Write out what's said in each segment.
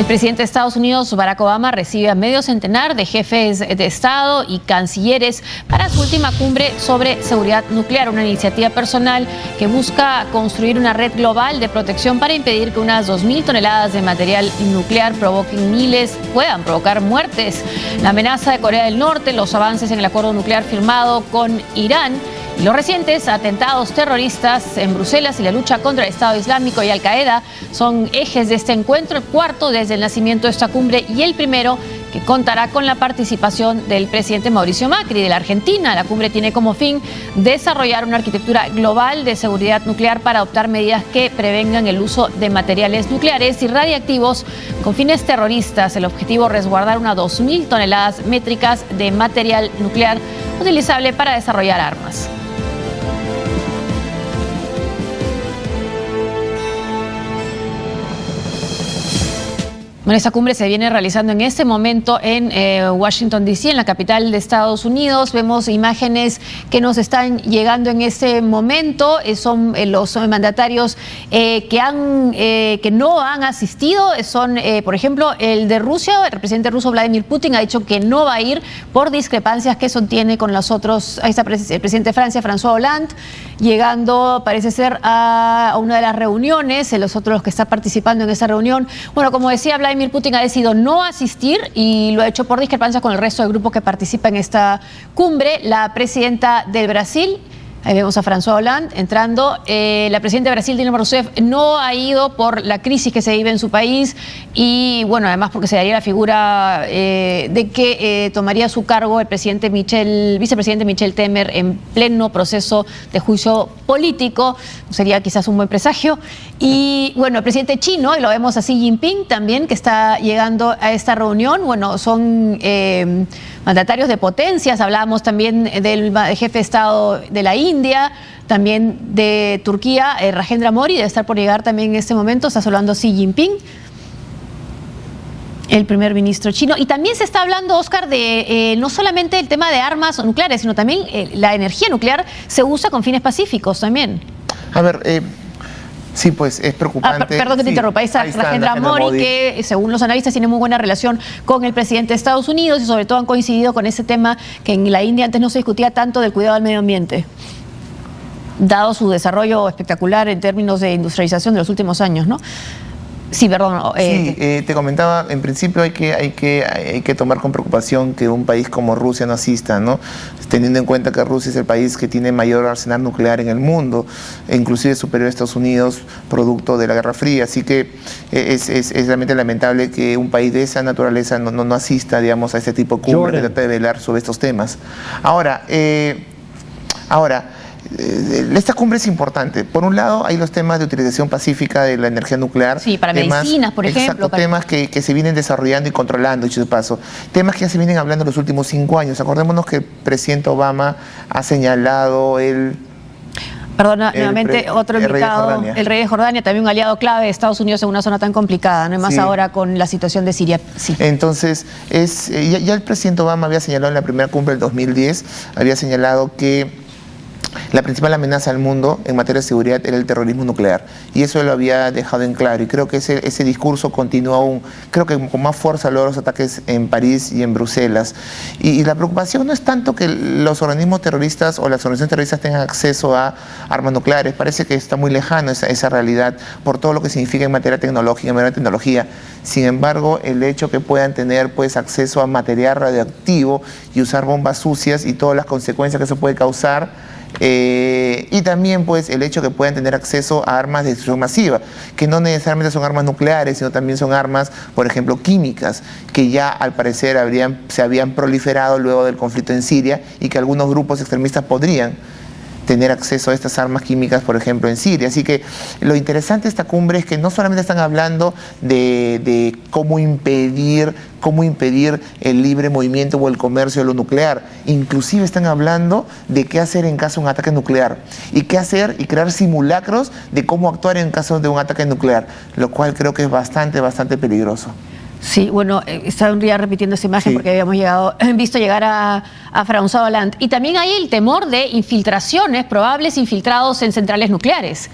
El presidente de Estados Unidos, Barack Obama, recibe a medio centenar de jefes de Estado y cancilleres para su última cumbre sobre seguridad nuclear, una iniciativa personal que busca construir una red global de protección para impedir que unas 2.000 toneladas de material nuclear puedan provocar muertes. La amenaza de Corea del Norte, los avances en el acuerdo nuclear firmado con Irán y los recientes atentados terroristas en Bruselas y la lucha contra el Estado Islámico y Al-Qaeda son ejes de este encuentro, el cuarto desde el nacimiento de esta cumbre y el primero que contará con la participación del presidente Mauricio Macri de la Argentina. La cumbre tiene como fin desarrollar una arquitectura global de seguridad nuclear para adoptar medidas que prevengan el uso de materiales nucleares y radiactivos con fines terroristas. El objetivo es resguardar unas 2.000 toneladas métricas de material nuclear utilizable para desarrollar armas. Bueno, esta cumbre se viene realizando en este momento en Washington, D.C., en la capital de Estados Unidos. Vemos imágenes que nos están llegando en este momento. Son los mandatarios que no han asistido. Son, por ejemplo, el de Rusia. El presidente ruso Vladimir Putin ha dicho que no va a ir por discrepancias que sostiene con los otros. Ahí está el presidente de Francia, François Hollande, llegando, parece ser, a una de las reuniones. Los otros que están participando en esa reunión. Bueno, como decía, Vladimir Putin ha decidido no asistir y lo ha hecho por discrepancias con el resto del grupo que participa en esta cumbre. La presidenta del Brasil, ahí vemos a François Hollande entrando. La presidenta de Brasil, Dilma Rousseff, no ha ido por la crisis que se vive en su país y, bueno, además porque se daría la figura de que tomaría su cargo el vicepresidente Michel Temer en pleno proceso de juicio político. Sería quizás un buen presagio. Y, bueno, el presidente chino, y lo vemos a Xi Jinping también, que está llegando a esta reunión. Bueno, son mandatarios de potencias. Hablábamos también del jefe de Estado de la India, también de Turquía, Rajendra Modi, debe estar por llegar también en este momento. Está hablando Xi Jinping, el primer ministro chino. Y también se está hablando, Oscar, de no solamente el tema de armas nucleares, sino también la energía nuclear se usa con fines pacíficos también. A ver, sí, pues es preocupante. Perdón que te interrumpa. Ahí está Rajendra Modi, que según los analistas tiene muy buena relación con el presidente de Estados Unidos y sobre todo han coincidido con ese tema que en la India antes no se discutía tanto, del cuidado del medio ambiente, dado su desarrollo espectacular en términos de industrialización de los últimos años, ¿no? Sí, perdón. Te comentaba, en principio hay que tomar con preocupación que un país como Rusia no asista, ¿no? Teniendo en cuenta que Rusia es el país que tiene mayor arsenal nuclear en el mundo, e inclusive superior a Estados Unidos, producto de la Guerra Fría. Así que es realmente lamentable que un país de esa naturaleza no asista, digamos, a este tipo de cumbre que trata de velar sobre estos temas. Ahora, esta cumbre es importante. Por un lado, hay los temas de utilización pacífica de la energía nuclear. Sí, para medicinas, por ejemplo. Exacto, temas que se vienen desarrollando y controlando, dicho de paso. Temas que ya se vienen hablando en los últimos 5 años. Acordémonos que el presidente Obama ha señalado nuevamente otro invitado, el rey de Jordania, también un aliado clave de Estados Unidos en una zona tan complicada, no es más ahora con la situación de Siria. Sí. Entonces, ya el presidente Obama había señalado en la primera cumbre del 2010, había señalado que la principal amenaza al mundo en materia de seguridad era el terrorismo nuclear. Y eso lo había dejado en claro. Y creo que ese discurso continúa aún, creo que con más fuerza luego los ataques en París y en Bruselas. Y la preocupación no es tanto que los organismos terroristas o las organizaciones terroristas tengan acceso a armas nucleares. Parece que está muy lejano esa realidad por todo lo que significa en materia tecnológica, en materia de tecnología. Sin embargo, el hecho que puedan tener pues acceso a material radioactivo y usar bombas sucias y todas las consecuencias que eso puede causar, y también pues el hecho que puedan tener acceso a armas de destrucción masiva, que no necesariamente son armas nucleares, sino también son armas, por ejemplo, químicas, que ya al parecer se habían proliferado luego del conflicto en Siria y que algunos grupos extremistas podrían tener acceso a estas armas químicas, por ejemplo, en Siria. Así que lo interesante de esta cumbre es que no solamente están hablando de cómo impedir el libre movimiento o el comercio de lo nuclear, inclusive están hablando de qué hacer en caso de un ataque nuclear y qué hacer y crear simulacros de cómo actuar en caso de un ataque nuclear, lo cual creo que es bastante peligroso. Sí, bueno, estaba un día repitiendo esa imagen porque habíamos visto llegar a François Hollande. Y también hay el temor de infiltraciones, probables infiltrados en centrales nucleares.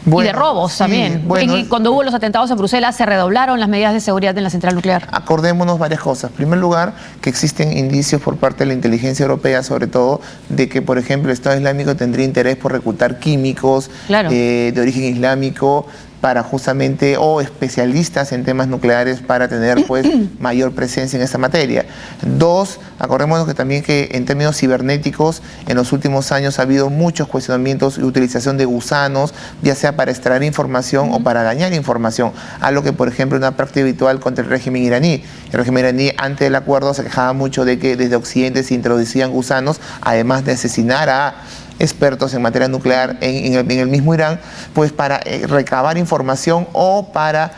y de robos también. Y cuando hubo los atentados en Bruselas, se redoblaron las medidas de seguridad en la central nuclear. Acordémonos varias cosas. En primer lugar, que existen indicios por parte de la inteligencia europea, sobre todo, de que, por ejemplo, el Estado Islámico tendría interés por reclutar químicos de origen islámico para justamente, o especialistas en temas nucleares para tener pues mayor presencia en esta materia. Dos, acordémonos que también que en términos cibernéticos en los últimos años ha habido muchos cuestionamientos y utilización de gusanos, ya sea para extraer información o para dañar información, algo que por ejemplo una práctica habitual contra el régimen iraní. El régimen iraní antes del acuerdo se quejaba mucho de que desde Occidente se introducían gusanos, además de asesinar a expertos en materia nuclear en el mismo Irán, pues para recabar información o para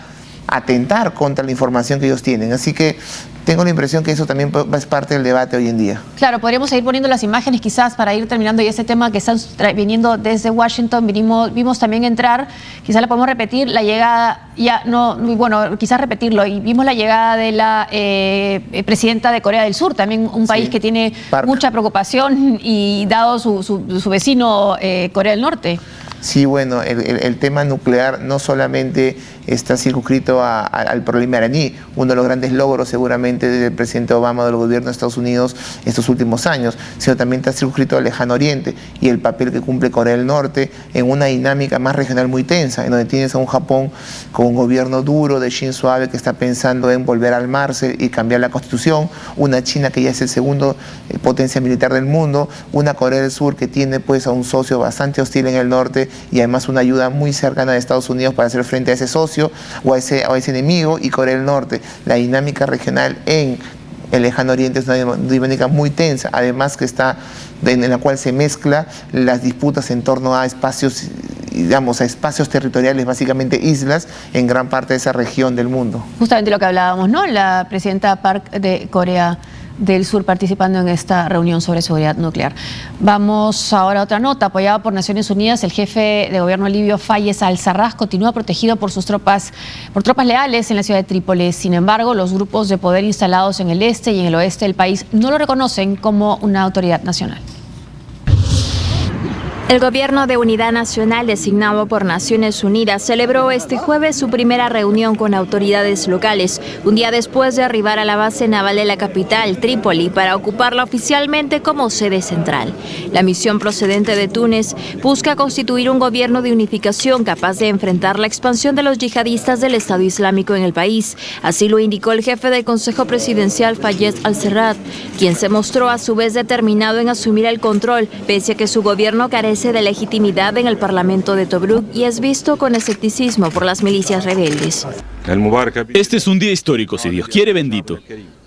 atentar contra la información que ellos tienen. Así que tengo la impresión que eso también es parte del debate hoy en día. Claro, podríamos seguir poniendo las imágenes quizás para ir terminando y ese tema que están viniendo desde Washington, vimos también entrar, quizás la podemos repetir, la llegada, quizás repetirlo, y vimos la llegada de la presidenta de Corea del Sur, también un país que tiene mucha preocupación y dado su vecino Corea del Norte. Sí, bueno, el tema nuclear no solamente está circunscrito al problema iraní, uno de los grandes logros seguramente del presidente Obama, del gobierno de Estados Unidos estos últimos años, sino también está circunscrito al Lejano Oriente y el papel que cumple Corea del Norte en una dinámica más regional muy tensa, en donde tienes a un Japón con un gobierno duro de Shinzo Abe que está pensando en volver a armarse y cambiar la constitución, una China que ya es el segundo potencia militar del mundo, una Corea del Sur que tiene pues a un socio bastante hostil en el norte y además una ayuda muy cercana de Estados Unidos para hacer frente a ese socio o a ese enemigo, y Corea del Norte. La dinámica regional en el Lejano Oriente es una dinámica muy tensa, además que está en la cual se mezcla las disputas en torno a espacios, digamos, a espacios territoriales, básicamente islas, en gran parte de esa región del mundo. Justamente lo que hablábamos, ¿no? La presidenta Park de Corea del Sur participando en esta reunión sobre seguridad nuclear. Vamos ahora a otra nota. Apoyado por Naciones Unidas, el jefe de gobierno libio Fayez al-Sarraj continúa protegido por tropas leales en la ciudad de Trípoli. Sin embargo, los grupos de poder instalados en el este y en el oeste del país no lo reconocen como una autoridad nacional. El Gobierno de Unidad Nacional, designado por Naciones Unidas, celebró este jueves su primera reunión con autoridades locales, un día después de arribar a la base naval de la capital, Trípoli, para ocuparla oficialmente como sede central. La misión procedente de Túnez busca constituir un gobierno de unificación capaz de enfrentar la expansión de los yihadistas del Estado Islámico en el país. Así lo indicó el jefe del Consejo Presidencial, Fayez al-Sarraj, quien se mostró a su vez determinado en asumir el control, pese a que su gobierno carece de legitimidad en el Parlamento de Tobruk y es visto con escepticismo por las milicias rebeldes. Este es un día histórico, si Dios quiere, bendito.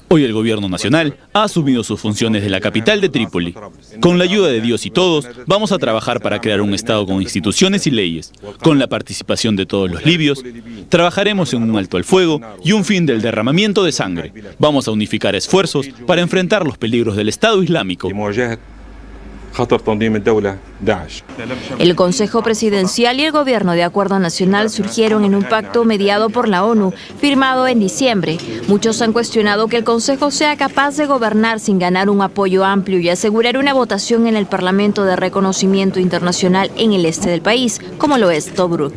Hoy el gobierno nacional ha asumido sus funciones de la capital de Trípoli. Con la ayuda de Dios y todos, vamos a trabajar para crear un Estado con instituciones y leyes. Con la participación de todos los libios, trabajaremos en un alto al fuego y un fin del derramamiento de sangre. Vamos a unificar esfuerzos para enfrentar los peligros del Estado Islámico. El Consejo Presidencial y el Gobierno de Acuerdo Nacional surgieron en un pacto mediado por la ONU, firmado en diciembre. Muchos han cuestionado que el Consejo sea capaz de gobernar sin ganar un apoyo amplio y asegurar una votación en el Parlamento de reconocimiento internacional en el este del país, como lo es Tobruk.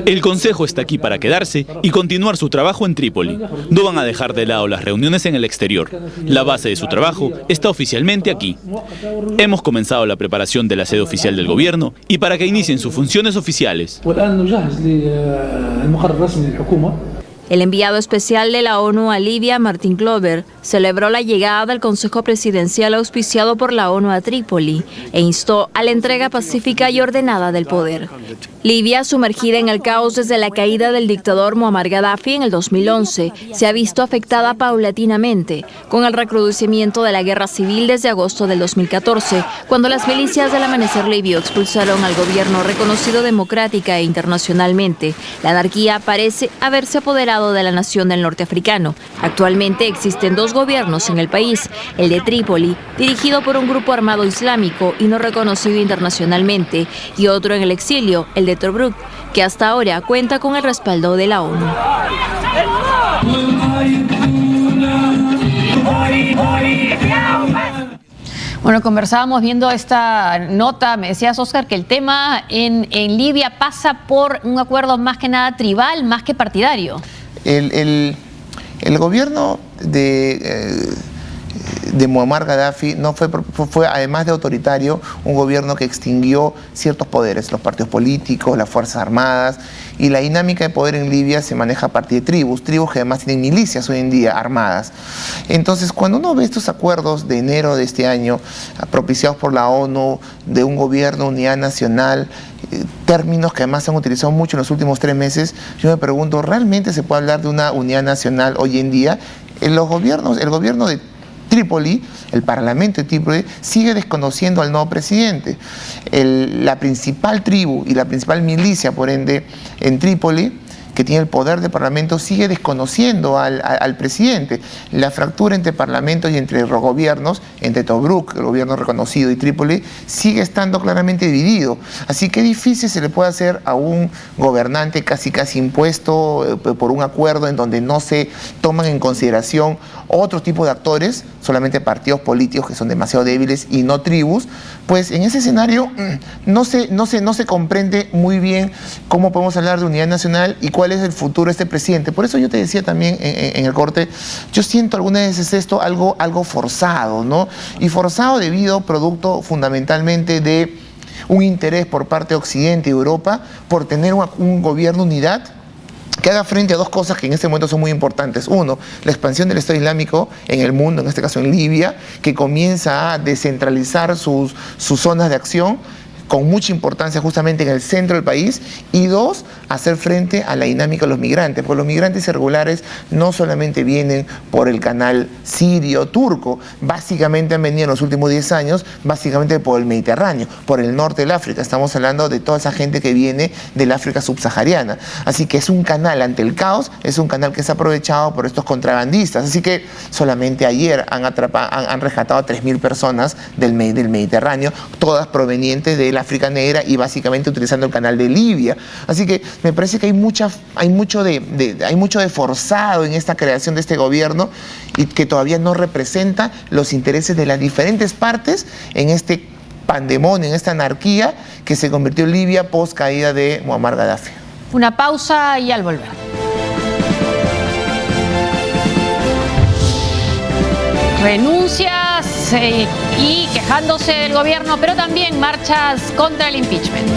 El Consejo está aquí para quedarse y continuar su trabajo en Trípoli. No van a dejar de lado las reuniones en el exterior. La base de su trabajo está oficialmente aquí. Hemos comenzado la preparación de la sede oficial del gobierno y para que inicien sus funciones oficiales. El enviado especial de la ONU a Libia, Martin Glover, celebró la llegada del Consejo Presidencial auspiciado por la ONU a Trípoli e instó a la entrega pacífica y ordenada del poder. Libia, sumergida en el caos desde la caída del dictador Muammar Gaddafi en el 2011, se ha visto afectada paulatinamente, con el recrudecimiento de la guerra civil desde agosto del 2014, cuando las milicias del Amanecer libio expulsaron al gobierno reconocido democrática e internacionalmente. La anarquía parece haberse apoderado de la nación del norte africano. Actualmente existen dos gobiernos en el país, el de Trípoli, dirigido por un grupo armado islámico y no reconocido internacionalmente, y otro en el exilio, el de Tobruk, que hasta ahora cuenta con el respaldo de la ONU. Bueno, conversábamos viendo esta nota, me decías, Oscar, que el tema en Libia pasa por un acuerdo más que nada tribal, más que partidario. El gobierno de Muammar Gaddafi fue, además de autoritario, un gobierno que extinguió ciertos poderes, los partidos políticos, las fuerzas armadas, y la dinámica de poder en Libia se maneja a partir de tribus que además tienen milicias hoy en día armadas. Entonces, cuando uno ve estos acuerdos de enero de este año, propiciados por la ONU, de un gobierno, unidad nacional, términos que además se han utilizado mucho en los últimos 3 meses, yo me pregunto, ¿realmente se puede hablar de una unidad nacional hoy en día? El gobierno de Trípoli, el Parlamento de Trípoli, sigue desconociendo al nuevo presidente. La principal tribu y la principal milicia, por ende, en Trípoli, que tiene el poder de parlamento, sigue desconociendo al presidente. La fractura entre parlamentos y entre los gobiernos, entre Tobruk, el gobierno reconocido, y Trípoli, sigue estando claramente dividido. Así que difícil se le puede hacer a un gobernante casi impuesto por un acuerdo en donde no se toman en consideración otro tipo de actores, solamente partidos políticos que son demasiado débiles y no tribus. Pues en ese escenario no se comprende muy bien cómo podemos hablar de unidad nacional y cuál es el futuro de este presidente. Por eso yo te decía también en el corte, yo siento algunas veces esto algo forzado, ¿no? Y forzado producto fundamentalmente de un interés por parte de Occidente y Europa por tener un gobierno unidad que haga frente a 2 cosas que en este momento son muy importantes. Uno, la expansión del Estado Islámico en el mundo, en este caso en Libia, que comienza a descentralizar sus zonas de acción, con mucha importancia justamente en el centro del país. Y 2, hacer frente a la dinámica de los migrantes, porque los migrantes irregulares no solamente vienen por el canal sirio-turco, básicamente han venido en los últimos 10 años, básicamente por el Mediterráneo, por el norte del África. Estamos hablando de toda esa gente que viene del África subsahariana. Así que es un canal ante el caos, es un canal que es aprovechado por estos contrabandistas. Así que solamente ayer han rescatado a 3.000 personas del Mediterráneo, todas provenientes de la África Negra y básicamente utilizando el canal de Libia. Así que me parece que hay mucho de forzado en esta creación de este gobierno y que todavía no representa los intereses de las diferentes partes en este pandemonio, en esta anarquía que se convirtió en Libia post caída de Muammar Gaddafi. Una pausa y al volver. Renuncias y quejándose del gobierno, pero también marchas contra el impeachment.